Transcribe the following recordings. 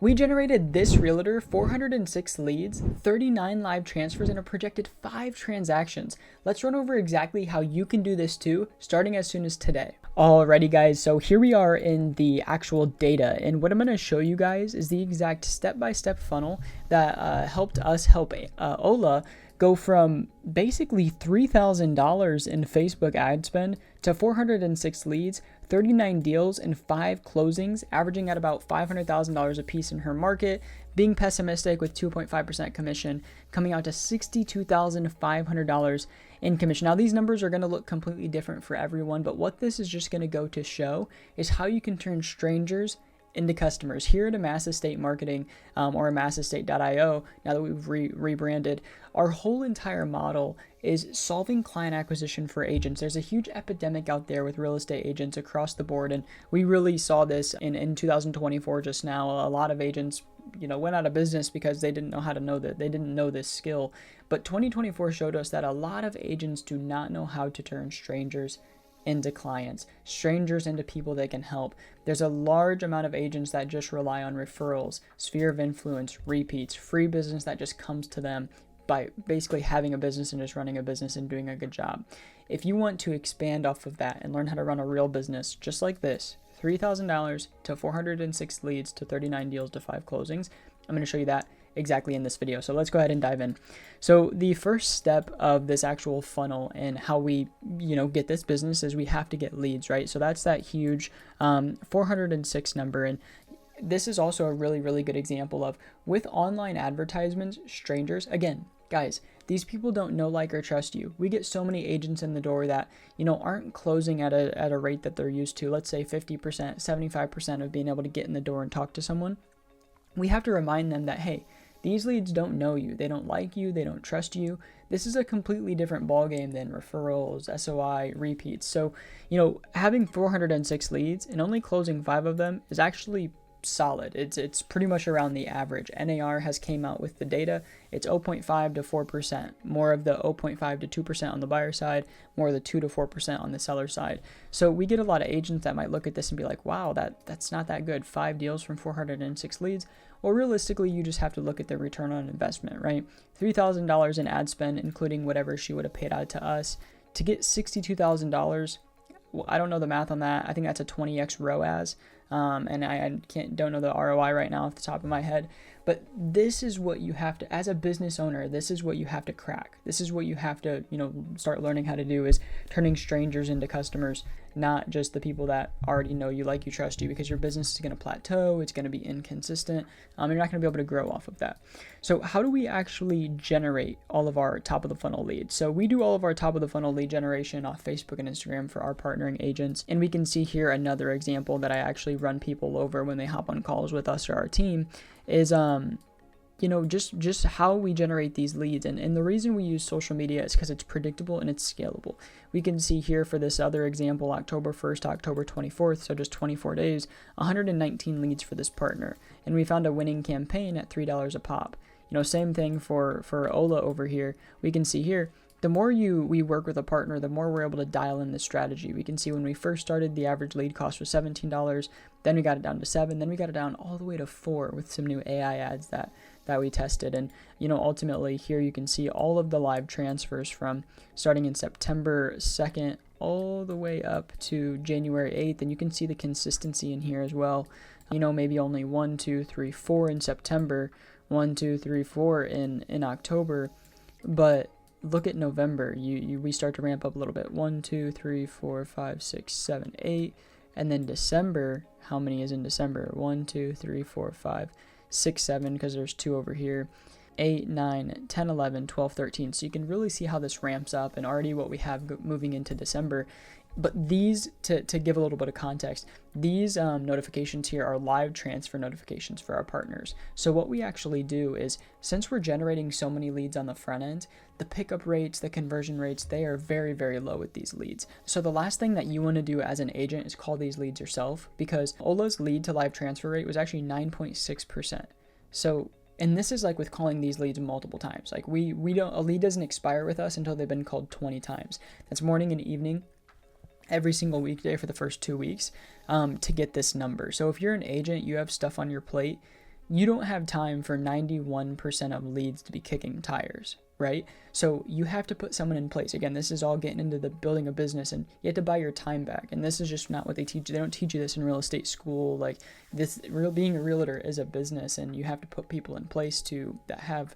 We generated this realtor 406 leads, 39 live transfers, and a projected 5 transactions. Let's run over exactly how you can do this too, starting as soon as today. Alrighty guys, so here we are in the actual data, and what I'm going to show you guys is the exact step-by-step funnel that helped us help Ola go from basically $3,000 in Facebook ad spend to 406 leads, 39 deals, and 5 closings, averaging at about $500,000 a piece in her market, being pessimistic with 2.5% commission, coming out to $62,500 in commission. Now, these numbers are going to look completely different for everyone, but what this is just going to go to show is how you can turn strangers into customers. Here at Amass Estate Marketing, or amassestate.io, now that we've rebranded, our whole entire model is solving client acquisition for agents. There's a huge epidemic out there with real estate agents across the board, and we really saw this in 2024 just now. A lot of agents, went out of business because they didn't know how to know that. They didn't know this skill. But 2024 showed us that a lot of agents do not know how to turn strangers into clients, strangers into people they can help. There's a large amount of agents that just rely on referrals, sphere of influence, repeats, free business that just comes to them by basically having a business and just running a business and doing a good job. If you want to expand off of that and learn how to run a real business just like this, $3,000 to 406 leads to 39 deals to 5 closings, I'm going to show you that exactly in this video. So let's go ahead and dive in. So the first step of this actual funnel and how we, get this business is we have to get leads, right? So that's that huge 406 number. And this is also a really, really good example of with online advertisements, strangers, again, guys, these people don't know, like, or trust you. We get so many agents in the door that, aren't closing at a rate that they're used to. Let's say 50%, 75% of being able to get in the door and talk to someone. We have to remind them that, hey, these leads don't know you. They don't like you. They don't trust you. This is a completely different ballgame than referrals, SOI, repeats. So, having 406 leads and only closing 5 of them is actually solid. It's pretty much around the average. NAR has came out with the data. It's 0.5 to 4%, more of the 0.5 to 2% on the buyer side, more of the 2 to 4% on the seller side. So we get a lot of agents that might look at this and be like, wow, that's not that good. 5 deals from 406 leads. Well, realistically, you just have to look at the return on investment, right? $3,000 in ad spend, including whatever she would have paid out to us, to get $62,000. Well, I don't know the math on that. I think that's a 20x ROAS. And I don't know the ROI right now off the top of my head, but this is what you have to, as a business owner, this is what you have to crack. This is what you have to, start learning how to do, is turning strangers into customers, not just the people that already know you, like you, trust you, because your business is going to plateau. It's going to be inconsistent. You're not going to be able to grow off of that. So how do we actually generate all of our top of the funnel leads? So we do all of our top of the funnel lead generation off Facebook and Instagram for our partnering agents. And we can see here another example that I actually run people over when they hop on calls with us or our team is, just how we generate these leads. And the reason we use social media is because it's predictable and it's scalable. We can see here for this other example, October 1st, October 24th, so just 24 days, 119 leads for this partner. And we found a winning campaign at $3 a pop. Same thing for Ola over here. We can see here, the more we work with a partner, the more we're able to dial in the strategy. We can see when we first started, the average lead cost was $17. Then we got it down to $7. Then we got it down all the way to $4 with some new AI ads that we tested. And, ultimately here you can see all of the live transfers from starting in September 2nd all the way up to January 8th. And you can see the consistency in here as well. Maybe only 1, 2, 3, 4 in September, 1, 2, 3, 4 in October. But look at November. We start to ramp up a little bit. 1, 2, 3, 4, 5, 6, 7, 8. And then December, how many is in December? 1, 2, 3, 4, 5, 6, 7, because there's 2 over here. 8, 9, 10, 11, 12, 13. So you can really see how this ramps up, and already what we have moving into December. But these, to give a little bit of context, these notifications here are live transfer notifications for our partners. So what we actually do is, since we're generating so many leads on the front end, the pickup rates, the conversion rates, they are very, very low with these leads. So the last thing that you want to do as an agent is call these leads yourself, because Ola's lead to live transfer rate was actually 9.6%. So, and this is like with calling these leads multiple times. Like we don't, a lead doesn't expire with us until they've been called 20 times. That's morning and evening, every single weekday for the first 2 weeks, to get this number. So if you're an agent, you have stuff on your plate, you don't have time for 91% of leads to be kicking tires, right? So you have to put someone in place. Again, this is all getting into the building a business, and you have to buy your time back. And this is just not what they teach you. They don't teach you this in real estate school. Like being a realtor is a business, and you have to put people in place that have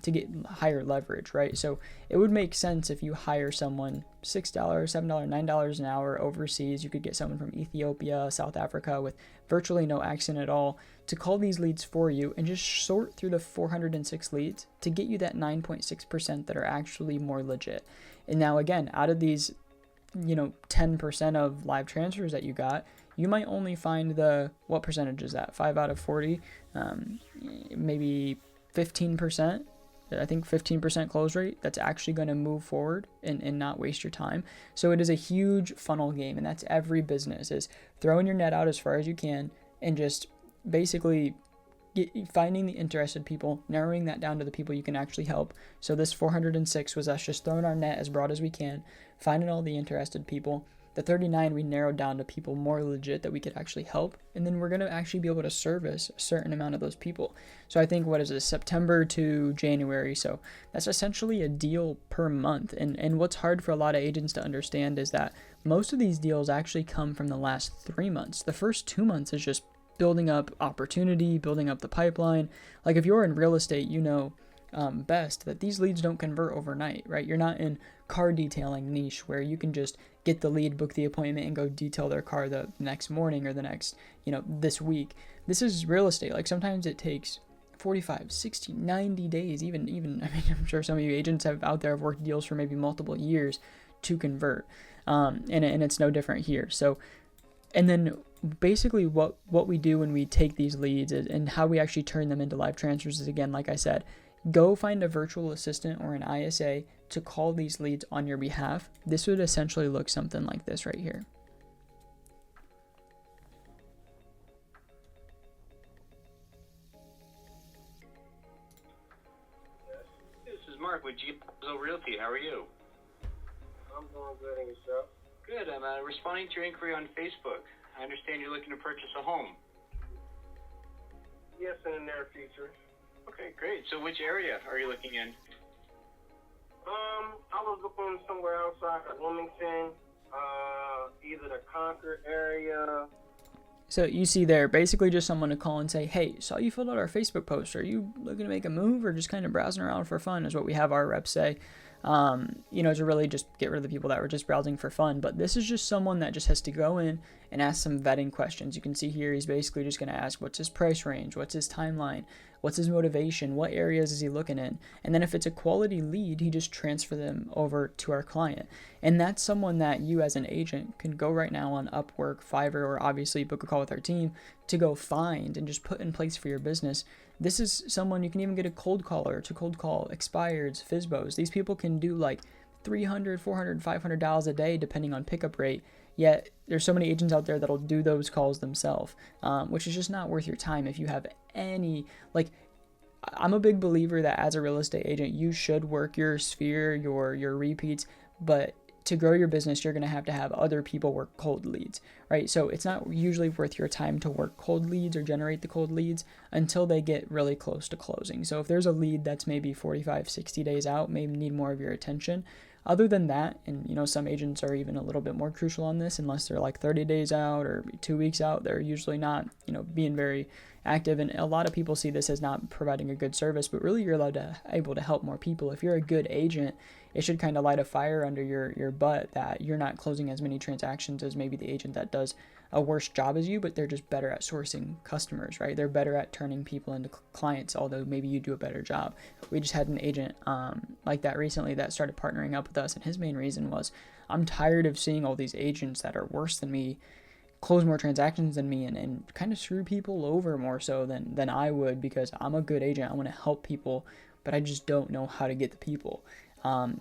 to get higher leverage, right? So it would make sense if you hire someone $6, $7, $9 an hour overseas. You could get someone from Ethiopia, South Africa with virtually no accent at all to call these leads for you and just sort through the 406 leads to get you that 9.6% that are actually more legit. And now again, out of these, 10% of live transfers that you got, you might only find what percentage is that? 5 out of 40, maybe 15%. I think 15% close rate that's actually going to move forward and not waste your time. So it is a huge funnel game, and that's every business, is throwing your net out as far as you can and just basically finding the interested people, narrowing that down to the people you can actually help. So this 406 was us just throwing our net as broad as we can, finding all the interested people. The 39 we narrowed down to people more legit that we could actually help, and then we're going to actually be able to service a certain amount of those people. So I think, what is this, September to January, so that's essentially a deal per month. And what's hard for a lot of agents to understand is that most of these deals actually come from the last 3 months. The first 2 months is just building up opportunity, building up the pipeline. Like if you're in real estate, best that these leads don't convert overnight, right? You're not in car detailing niche where you can just get the lead, book the appointment, and go detail their car the next morning or the next, this week. This is real estate. Like sometimes it takes 45, 60, 90 days, even, I'm sure some of you agents out there have worked deals for maybe multiple years to convert. And it's no different here. So, and then basically what we do when we take these leads and how we actually turn them into live transfers is, again, like I said, go find a virtual assistant or an ISA to call these leads on your behalf. This would essentially look something like this right here. This is Mark with GZO Realty. How are you? I'm doing good, and yourself? Good. I'm responding to your inquiry on Facebook. I understand you're looking to purchase a home. Yes, in the near future. Okay, great. So which area are you looking in? I was looking somewhere outside of Wilmington, either the Concord area. So you see there, basically just someone to call and say, hey, saw you filled out our Facebook post. Are you looking to make a move or just kind of browsing around for fun, is what we have our reps say. To really just get rid of the people that were just browsing for fun. But this is just someone that just has to go in and ask some vetting questions. You can see here, he's basically just going to ask, what's his price range? What's his timeline? What's his motivation? What areas is he looking in? And then if it's a quality lead, he just transfer them over to our client. And that's someone that you as an agent can go right now on Upwork, Fiverr, or obviously book a call with our team to go find and just put in place for your business. This is someone you can even get a cold caller to cold call expireds, FSBOs. These people can do like $300, $400, $500 a day depending on pickup rate. Yet there's so many agents out there that'll do those calls themselves, which is just not worth your time if you have any, I'm a big believer that as a real estate agent, you should work your sphere, your repeats, but to grow your business, you're going to have other people work cold leads, right? So it's not usually worth your time to work cold leads or generate the cold leads until they get really close to closing. So if there's a lead that's maybe 45, 60 days out, maybe need more of your attention. Other than that, and some agents are even a little bit more crucial on this, unless they're like 30 days out or 2 weeks out, they're usually not, being very active. And a lot of people see this as not providing a good service, but really you're able to help more people. If you're a good agent, it should kind of light a fire under your butt that you're not closing as many transactions as maybe the agent that does a worse job as you, but they're just better at sourcing customers, right? They're better at turning people into clients, although maybe you do a better job. We just had an agent like that recently that started partnering up with us, and his main reason was, I'm tired of seeing all these agents that are worse than me close more transactions than me and kind of screw people over more so than I would, because I'm a good agent. I want to help people, but I just don't know how to get the people.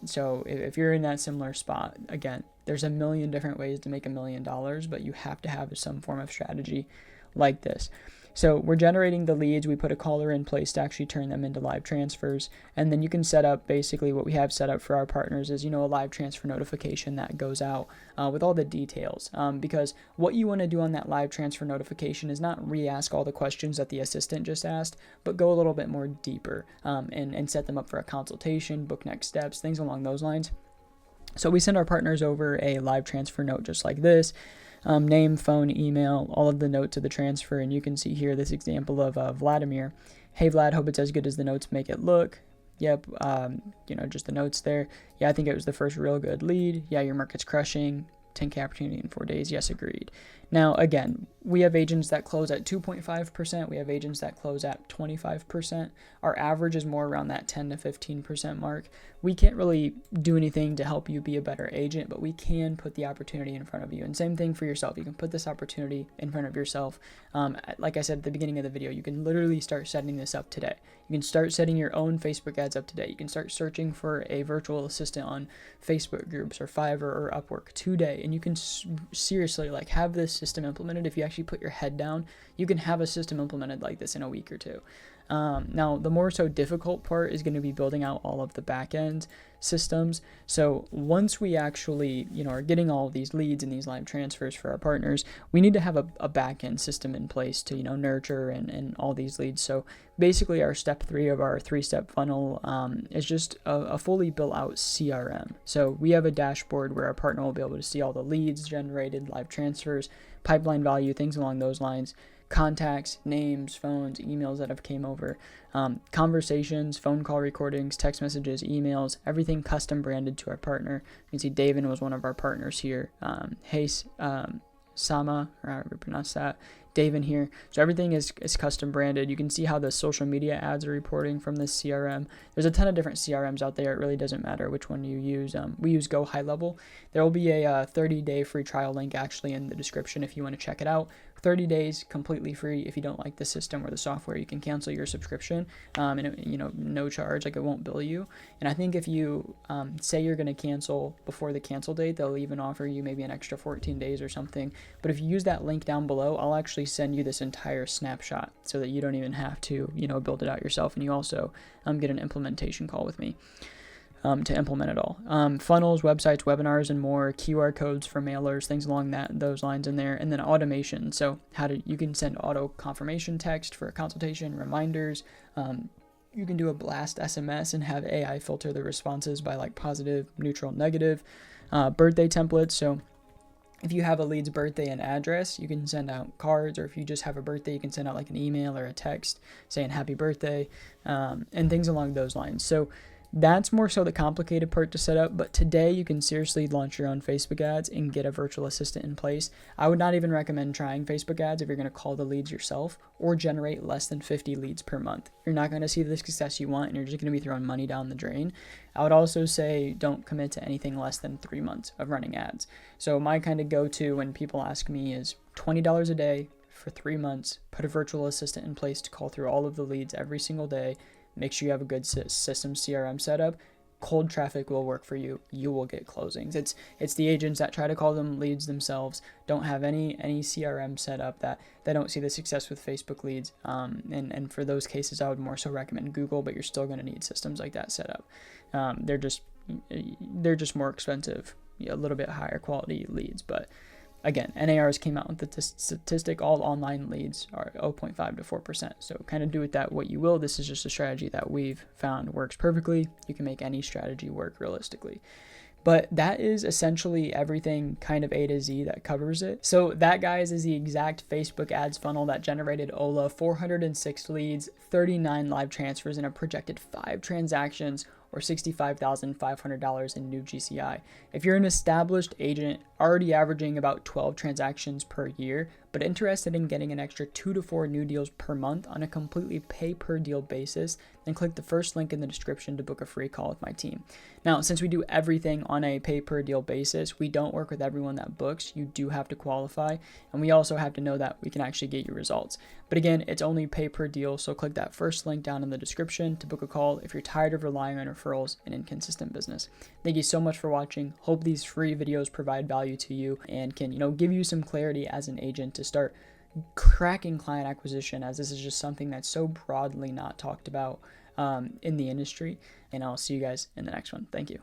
So if you're in that similar spot, again, there's a million different ways to make $1 million, but you have to have some form of strategy like this. So we're generating the leads. We put a caller in place to actually turn them into live transfers. And then you can set up basically what we have set up for our partners is, a live transfer notification that goes out with all the details. Because what you want to do on that live transfer notification is not re-ask all the questions that the assistant just asked, but go a little bit more deeper and set them up for a consultation, book next steps, things along those lines. So we send our partners over a live transfer note just like this. Name, phone, email, all of the notes of the transfer. And you can see here this example of Vladimir. Hey, Vlad, hope it's as good as the notes make it look. Yep, just the notes there. Yeah, I think it was the first real good lead. Yeah, your market's crushing. 10K opportunity in 4 days. Yes, agreed. Now, again, we have agents that close at 2.5%. We have agents that close at 25%. Our average is more around that 10 to 15% mark. We can't really do anything to help you be a better agent, but we can put the opportunity in front of you. And same thing for yourself. You can put this opportunity in front of yourself. Like I said at the beginning of the video, you can literally start setting this up today. You can start setting your own Facebook ads up today. You can start searching for a virtual assistant on Facebook groups or Fiverr or Upwork today. And you can seriously have this system implemented. If you actually put your head down, you can have a system implemented like this in a week or two. Now, the more so difficult part is going to be building out all of the back end systems. So once we actually, are getting all of these leads and these live transfers for our partners, we need to have a back end system in place to, nurture and all these leads. So basically our step 3 of our 3-step funnel is just a fully built out CRM. So we have a dashboard where our partner will be able to see all the leads generated, live transfers, pipeline value, things along those lines, contacts, names, phones, emails that have came over, conversations, phone call recordings, text messages, emails, everything custom branded to our partner. You can see David was one of our partners here. Hey, Sama, or however you pronounce that, David here. So everything is custom branded. You can see how the social media ads are reporting from this CRM. There's a ton of different CRMs out there. It really doesn't matter which one you use. We use Go High Level. There will be a 30-day free trial link actually in the description if you want to check it out. 30 days completely free. If you don't like the system or the software, you can cancel your subscription and no charge, it won't bill you. And I think if you say you're going to cancel before the cancel date, they'll even offer you maybe an extra 14 days or something. But if you use that link down below, I'll actually send you this entire snapshot so that you don't even have to build it out yourself, and you also get an implementation call with me to implement it all. Funnels, websites, webinars, and more, QR codes for mailers, things along those lines in there, and then automation. So you can send auto confirmation text for a consultation, reminders. You can do a blast SMS and have AI filter the responses by positive, neutral, negative. Birthday templates. So if you have a lead's birthday and address, you can send out cards, or if you just have a birthday, you can send out an email or a text saying happy birthday, and things along those lines. So that's more so the complicated part to set up, but today you can seriously launch your own Facebook ads and get a virtual assistant in place. I would not even recommend trying Facebook ads if you're going to call the leads yourself or generate less than 50 leads per month. You're not going to see the success you want, and you're just going to be throwing money down the drain. I would also say don't commit to anything less than 3 months of running ads. So my kind of go-to when people ask me is $20 a day for 3 months, put a virtual assistant in place to call through all of the leads every single day. Make sure you have a good system CRM setup. Cold traffic will work for you. You will get closings. It's the agents that try to call them leads themselves, don't have any CRM set up, that they don't see the success with Facebook leads. And for those cases, I would more so recommend Google, but you're still going to need systems like that set up. They're just more expensive, a little bit higher quality leads, but again, NARs came out with the statistic, all online leads are 0.5 to 4%. So kind of do with that what you will. This is just a strategy that we've found works perfectly. You can make any strategy work realistically. But that is essentially everything kind of A to Z that covers it. So that, guys, is the exact Facebook ads funnel that generated Ola 406 leads, 39 live transfers, and a projected 5 transactions, or $65,500 in new GCI. If you're an established agent already averaging about 12 transactions per year, but interested in getting an extra 2 to 4 new deals per month on a completely pay per deal basis, then click the first link in the description to book a free call with my team. Now, since we do everything on a pay per deal basis, we don't work with everyone that books. You do have to qualify, and we also have to know that we can actually get you results. But again, it's only pay per deal, so click that first link down in the description to book a call if you're tired of relying on referrals and inconsistent business. Thank you so much for watching. Hope these free videos provide value to you and can, give you some clarity as an agent to start cracking client acquisition, as this is just something that's so broadly not talked about in the industry. And I'll see you guys in the next one. Thank you.